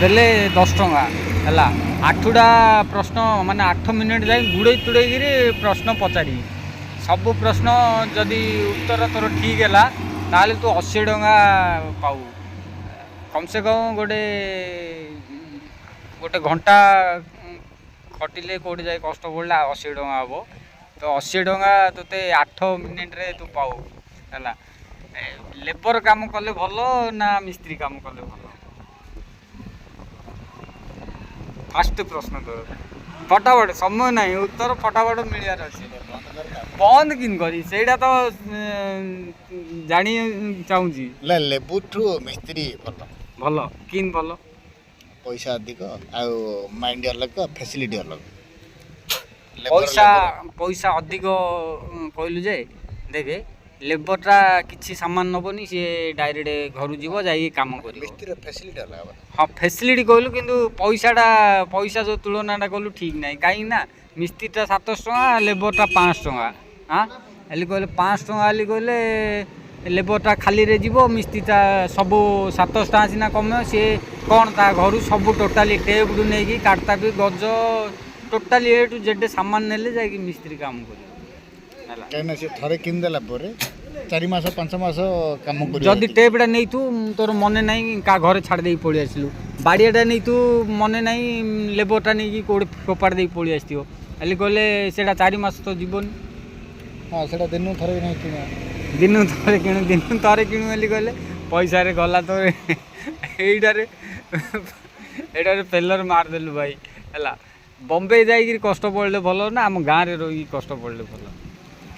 देले 10 टंका है। 8टा प्रश्न माने 8 मिनिट जाए गुड़े तुड़े प्रश्न पचारि सब प्रश्न जदि उत्तर तोर ठीक है ताले तू 80 टंका पाऊ। कम से कम गोटे गोटे घंटा खटिले कौटे जाए कष्ट पड़े 80 टंका हम। तो 80 टंका तोते 8 मिनिट रे तू पाऊ है। लेबर काम कले भल ना मिस्त्री काम कले भल? फास्ट प्रश्न तो फटाफट समय ना उत्तर फटाफट मिलियार अच्छे। बंद किन करी सेटा तो जानी चाहूँगी। लेबुठू मिस्त्री भल भल किन भल? पैसा अधिक आउ माइंड अलग फैसिलिटी अलग। पैसा पैसा अधिक कहलु जे देखे लेबरटा किसी सामान नबनी सी डायरेक्ट घर जीव जा काम कर। मिस्त्री फैसिलिटी अलग। हाँ फैसिलिटी कहलु किंतु पैसाटा पैसा जो तुलनाटा कलु ठीक ना कहीं ना मिस्त्रीटा 700 टंका लेबरटा 500 टंका। हाँ एली कहले 500 टंका एली कहले लेबरटा खाली रे जीव मिस्त्रीटा सब 700 टंका सीना कमे सी कौन ता घर सब टोटाली टेप रू नहीं काटता भी गज टोटाली ए टू जेड सामान नेले जाकि मिस्त्री काम कर। कहीं से थरे किन देला परे 4 मास 5 मास काम कर। जदि टेपटा नहीं तू तोर मने नहीं का घरे छाड़ दे पड़ी आसलु बाड़ियाटा नहीं तू मने नहीं लेबरटा नहीं कि कोड़े फोपाड़ दे पड़ी आसथियो एली कहले सेटा 4 मास तो जीवन। हाँ सेटा दिन थरे नहीं किना दिन थरे किणु एली कहले पैसा रे गला तो एइटारे एटारे पेलर मार देलु भाई है। बम्बे जाइए कष्ट पड़े भल ना आम गाँव में रही कष्ट पड़े भल?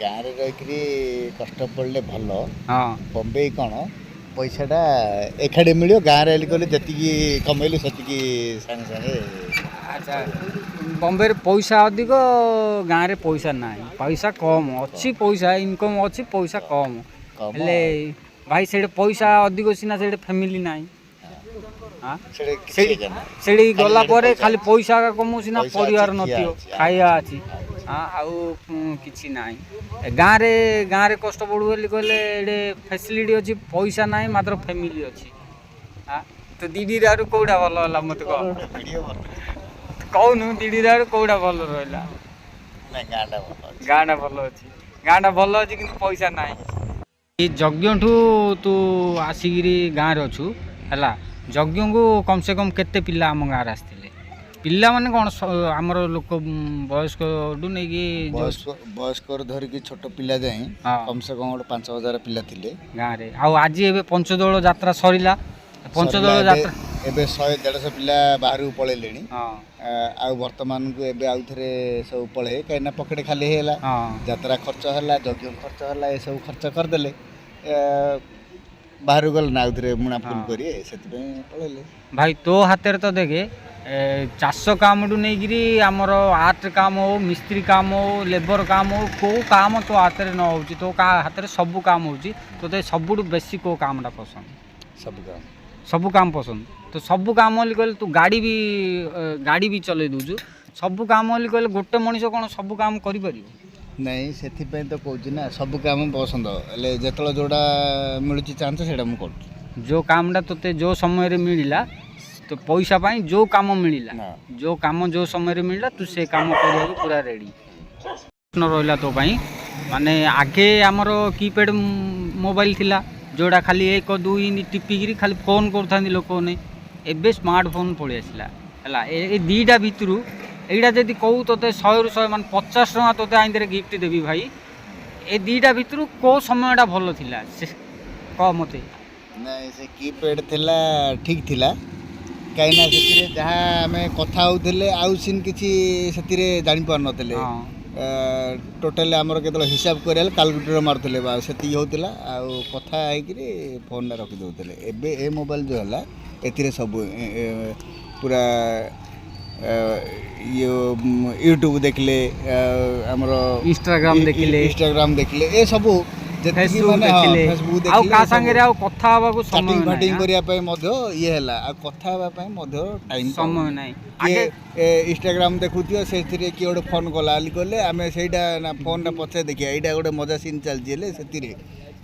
गाँव में रही कष्ट पड़े भल। हाँ बम्बे कौन पैसाटा एखाड़ी मिल गाँव में कहले जी कमेलु से सागे सागे। अच्छा बम्बे पैसा अधिक गाँव में पैसा ना पैसा कम अच्छी पैसा इनकम अच्छी पैसा कम हेले भाई से पैसा अधिक सीना से फैमिली ना। हाँ से गला पर खाली पैसा कमौ सीना परिवार नथियो खाइया अच्छी। हाँ आउ किछि नाई गाँव रे कष्ट पड़ू बोली कहले एडे फैसिलिटी अच्छी पैसा ना मात्र फैमिली अच्छी। हाँ तो दीदी रू कौटा भल है मत कहूनु दीदी रू कौटा भल रहा? गाँटा भल अच्छी गाँटा भल अच्छी कि पैसा ना। यज्ञ ठू तू आसिकी गाँव अच्छु है यज्ञ को कम से कम केते पिला आम गाँव आसते पिला माने कौन आमर लोक वयस्क नहीं कि वयस्क धरिकी छोट पिला जाए कम से कम 5,000 पिला थिले गाँव में। आज एबे पंचदोल यात्रा सरिला पंचदोल यात्रा एबे 100-150 पिला बाहर पलैले। आ वर्तमान को एबे आउ थरे सब पळे कहीं पकेट खाली हैला यात्रा खर्च हैला यज्ञ खर्च हैला ए सब खर्च कर देले बाहर गल ना उधरे मुना फुल करी से पलैले। भाई तो हाथ तो देखे चाष काम टू नहीं आमर आर्ट काम हो मिस्त्री काम हो लेबर काम हो को काम तो हाथ में न हो तो हाथ में सब काम हो तो सबुठ बेसी को कामटा पसंद? सब काम पसंद। तो सब काम कहले तू गाड़ी भी चले दूचु सब काम कहले गोटे मनीष कौन सब काम कर नहीं से तो कहूँ ना सब काम पसंद जो जोड़ा मिलूँ चांस से कर जो कामटा तोते जो समय मिलला तो पैसा पाई जो काम मिलला जो काम जो समय मिलला तू से काम करने पूरा रेडी रहा तो पाई माने आगे आमर कीपैड मोबाइल थिला जोड़ा खाली 1-2 टिपिकी खाली फोन कर लोक नहीं एबे स्मार्टफोन पलि आसला है। दीटा भितर एटा जदि कहू तोते 100 मान 50 टंका तोते आइंदे गिफ्ट देवी भाई ए दीटा भितर को समयटा भल थिला से कह मते? नहीं से कीपैड थिला ठीक थिला कहीं ना से जहाँ आम कथा होते आउ सीन किसी से जानी पार नथिले टोटाल आमर केतल हिसाब कर कैलकुलेटर मारुले से होता आउ कथा है फोन रखी दौले एबे ए मोबाइल जो है ए सब पूरा ये यूट्यूब देखले आमर इंस्टाग्राम देखले ए सब फेसबुक देखले आउ का संगे रे आउ कथा हबा को समय नै चैटिंग करिया पे मध्य ये हैला आ कथा हबा पे मध्य टाइम समय नै आगे इंस्टाग्राम देखुतियो सेथिरे कि ओडे फोन कला आली कहले आमे सेटा ना फोन टा पछे देखिया एटा ओडे मजा सीन चल जेले सेथिरे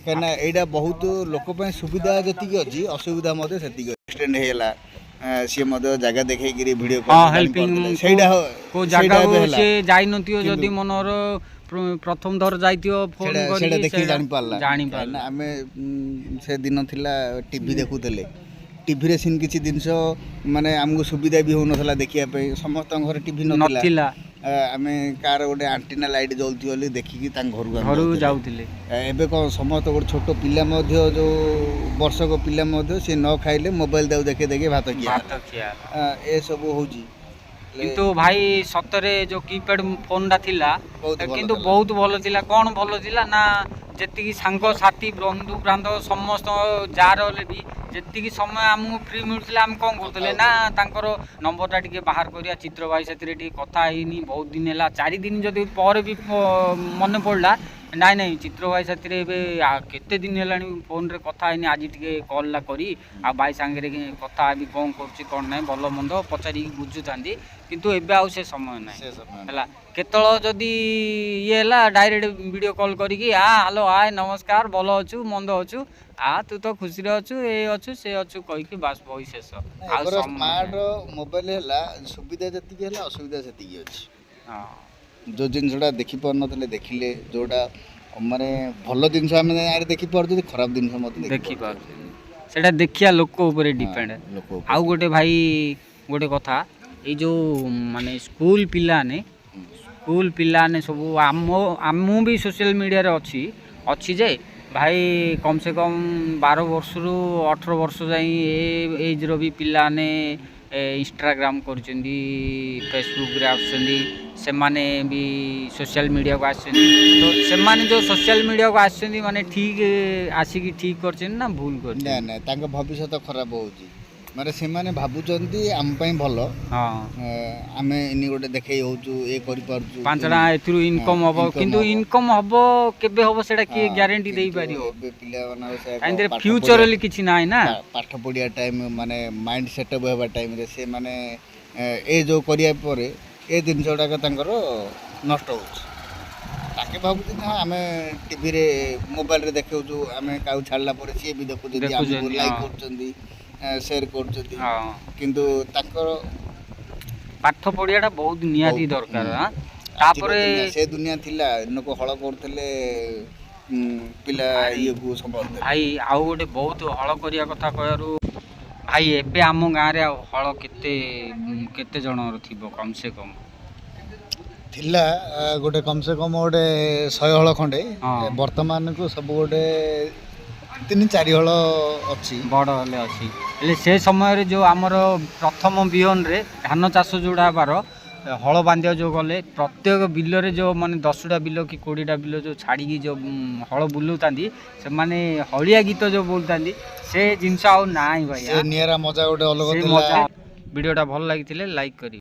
कहना एटा बहुत लोक पे सुविधा जति की अछि असुविधा मध्य सेति एक्सटेंड हेला ସିଏ ମଧ୍ୟ ଜାଗା ଦେଖେଇକିରି ଭିଡ଼ିଓ ହଁ ହେଲ୍ପିଂ ସେଇଟା କେଉଁ ଜାଗାକୁ ସେ ଯାଇନଥିବ ଯଦି ମନର ପ୍ରଥମ ଥର ଯାଇଥିବ ଫୋନ୍ ସେଇଟା କରି ଦେଖିକି ଜାଣିପାରିଲା ଜାଣିପାରିଲା। ଆମେ ସେ ଦିନ ଥିଲା ଟିଭି ଦେଖୁଥିଲେ ଟିଭିରେ ସେମିତି କିଛି ଜିନିଷ ମାନେ ଆମକୁ ସୁବିଧା ବି ହେଉନଥିଲା ଦେଖିବା ପାଇଁ ସମସ୍ତଙ୍କ ଘରେ ଟିଭି ନଥିଲା ଆମେ କାହାର ଗୋଟେ ଆଣ୍ଟିନା ଲାଇଟ୍ ଜଳୁଥିବ ବୋଲି ଦେଖିକି ତାଙ୍କ ଘରକୁ ଯାଉଥିଲେ। ଏବେ କ'ଣ ସମସ୍ତ ଗୋଟେ ଛୋଟ ପିଲା ମଧ୍ୟ ଯେଉଁ ବର୍ଷକ ପିଲା ମଧ୍ୟ ସେ ନ ଖାଇଲେ ମୋବାଇଲ ତାକୁ ଦେଖି ଦେଖି ଭାତ ଖିଆ ଏସବୁ ହେଉଛି। କିନ୍ତୁ ଭାଇ ସତରେ ଯେଉଁ କିପ୍ୟାଡ ଫୋନ୍ଟା ଥିଲା କିନ୍ତୁ ବହୁତ ଭଲ ଥିଲା। କ'ଣ ଭଲ ଥିଲା ନା ଯେତିକି ସାଙ୍ଗସାଥି ବନ୍ଧୁ ବାନ୍ଧବ ସମସ୍ତ ଯାହାର ହେଲେ ବି ଯେତିକି ସମୟ ଆମକୁ ଫ୍ରି ମିଳୁଥିଲା ଆମେ କ'ଣ କରୁଥିଲେ ନା ତାଙ୍କର ନମ୍ବରଟା ଟିକେ ବାହାର କରିବା ଚିତ୍ର ଭାଇ ସେଥିରେ ଟିକେ କଥା ହେଇନି ବହୁତ ଦିନ ହେଲା 4 ଦିନ ଯଦି ପରେ ବି ମନେ ପଡ଼ିଲା ନାଇଁ ଚିତ୍ର ଭାଇ ସାଥିରେ ଏବେ କେତେ ଦିନ ହେଲାଣି ଫୋନ୍ରେ କଥା ହେଇନି ଆଜି ଟିକେ କଲ୍ଟା କରି ଆଉ ଭାଇ ସାଙ୍ଗରେ କଥା ହେବି କ'ଣ କରୁଛି କ'ଣ ନାହିଁ ଭଲ ମନ୍ଦ ପଚାରିକି ବୁଝୁଥାନ୍ତି। କିନ୍ତୁ ଏବେ ଆଉ ସେ ସମୟ ନାହିଁ ହେଲା। କେତେବେଳେ ଯଦି ଇଏ ହେଲା ଡାଇରେକ୍ଟ ଭିଡ଼ିଓ କଲ୍ କରିକି ହ୍ୟାଲୋ ହାଏ ନମସ୍କାର ଭଲ ଅଛୁ ମନ୍ଦ ଅଛୁ ତୁ ତ ଖୁସିରେ ଅଛୁ ଏ ଅଛୁ ସେ ଅଛୁ କହିକି ବାସ୍ ବହି ଶେଷ। ଆଉ ସ୍ମାର୍ଟ ମୋବାଇଲ ହେଲା ସୁବିଧା ଯେତିକି ହେଲା ଅସୁବିଧା ସେତିକି ଅଛି। ଯେଉଁ ଜିନିଷଟା ଦେଖିପାରୁନଥିଲେ ଦେଖିଲେ ଯେଉଁଟା ମାନେ ଭଲ ଜିନିଷ ଆମେ ଦେଖିପାରୁଛନ୍ତି ଖରାପ ଜିନିଷ ମଧ୍ୟ ଦେଖିପାରୁଛୁ ସେଇଟା ଦେଖିବା ଲୋକ ଉପରେ ଡିପେଣ୍ଡ। ଆଉ ଗୋଟେ ଭାଇ ଗୋଟେ କଥା ଏଇ ଯେଉଁ ମାନେ ସ୍କୁଲ ପିଲାମାନେ ସବୁ ମୁଁ ବି ସୋସିଆଲ ମିଡ଼ିଆରେ ଅଛି ଯେ ଭାଇ କମ୍ ସେ କମ୍ 12 ବର୍ଷରୁ 18 ବର୍ଷ ଯାଇ ଏଜ୍ର ବି ପିଲାମାନେ ଇନଷ୍ଟାଗ୍ରାମ କରୁଛନ୍ତି ଫେସବୁକ୍ରେ ଆସୁଛନ୍ତି ସେମାନେ ବି ସୋସିଆଲ ମିଡ଼ିଆକୁ ଆସୁଛନ୍ତି। ତ ସେମାନେ ଯେଉଁ ସୋସିଆଲ ମିଡ଼ିଆକୁ ଆସୁଛନ୍ତି ମାନେ ଠିକ୍ ଆସିକି ଠିକ୍ କରିଛନ୍ତି ନା ଭୁଲ କରିଛନ୍ତି? ନାଇଁ ତାଙ୍କ ଭବିଷ୍ୟତ ଖରାପ ହେଉଛି ମାନେ ସେମାନେ ଭାବୁଛନ୍ତି ଆମ ପାଇଁ ଭଲ ଆମେ ଏନି ଗୋଟେ ଦେଖେଇ ହେଉଛୁ ଏ କରିପାରୁଛୁ 5 ଟଙ୍କା ଏଥିରୁ ଇନକମ୍ ହେବ କିନ୍ତୁ ଇନକମ୍ ହେବ କେବେ ହେବ ସେଇଟା କିଏ ଗ୍ୟାରେଣ୍ଟି ଦେଇପାରିବ? ଏବେ ପିଲାମାନଙ୍କର କାହିଁକି ଫ୍ୟୁଚର ହେଲେ କିଛି ନାହିଁ ନା ପାଠ ପଢ଼ିବା ଟାଇମ୍ ମାନେ ମାଇଣ୍ଡ ସେଟଅପ୍ ହେବା ଟାଇମ୍ରେ ସେମାନେ ଏ ଯେଉଁ କରିବା ପରେ ଏ ଜିନିଷ ଗୁଡ଼ାକ ତାଙ୍କର ନଷ୍ଟ ହେଉଛି। ତାକେ ଭାବୁଛନ୍ତି ଆମେ ଟିଭିରେ ମୋବାଇଲରେ ଦେଖାଉଛୁ ଆମେ କାହାକୁ ଛାଡ଼ିଲା ପରେ ସିଏ ବି ଦେଖୁଛନ୍ତି ଆମକୁ ଲାଇକ୍ କରୁଛନ୍ତି ସେୟାର କରୁଛନ୍ତି କିନ୍ତୁ ତାଙ୍କର ପାଠ ପଢ଼ିବାଟା ବହୁତ ନିହାତି ଦରକାର। ତାପରେ ସେ ଦୁନିଆ ଥିଲା ଲୋକ ହଳ କରୁଥିଲେ ପିଲା ଇଏକୁ ସମ୍ଭାଳୁଥିଲେ। ଭାଇ ଆଉ ଗୋଟେ ବହୁତ ହଳ କରିବା କଥା କହିବାରୁ ଭାଇ ଏବେ ଆମ ଗାଁରେ ଆଉ ହଳ କେତେ ଜଣର ଥିବ କମ୍ ସେ କମ୍ ଥିଲା ଗୋଟେ କମ୍ ସେ କମ୍ ଗୋଟେ 100 ହଳ ଖଣ୍ଡେ ବର୍ତ୍ତମାନକୁ ସବୁ ଗୋଟେ 3-4 ହଳ ଅଛି ବଡ଼ ହେଲେ ଅଛି। ହେଲେ ସେ ସମୟରେ ଯେଉଁ ଆମର ପ୍ରଥମ ବିହନରେ ଧାନ ଚାଷ ଯେଉଁଟା ହେବାର ହଳ ବାନ୍ଧିବା ଯେଉଁ ଗଲେ ପ୍ରତ୍ୟେକ ବିଲରେ ଯେଉଁ ମାନେ 10ଟା ବିଲ କି 20ଟା ବିଲ ଯେଉଁ ଛାଡ଼ିକି ଯେଉଁ ହଳ ବୁଲଉଥାନ୍ତି ସେମାନେ ହଳିଆ ଗୀତ ଯେଉଁ ବୋଲୁଥାନ୍ତି ସେ ଜିନିଷ ଆଉ ନାହିଁ ଭାଇ। ନିଆରା ମଜା ଗୋଟେ ଅଲଗା ଥିଲା। ଭିଡ଼ିଓଟା ଭଲ ଲାଗିଥିଲେ ଲାଇକ୍ କରିବେ।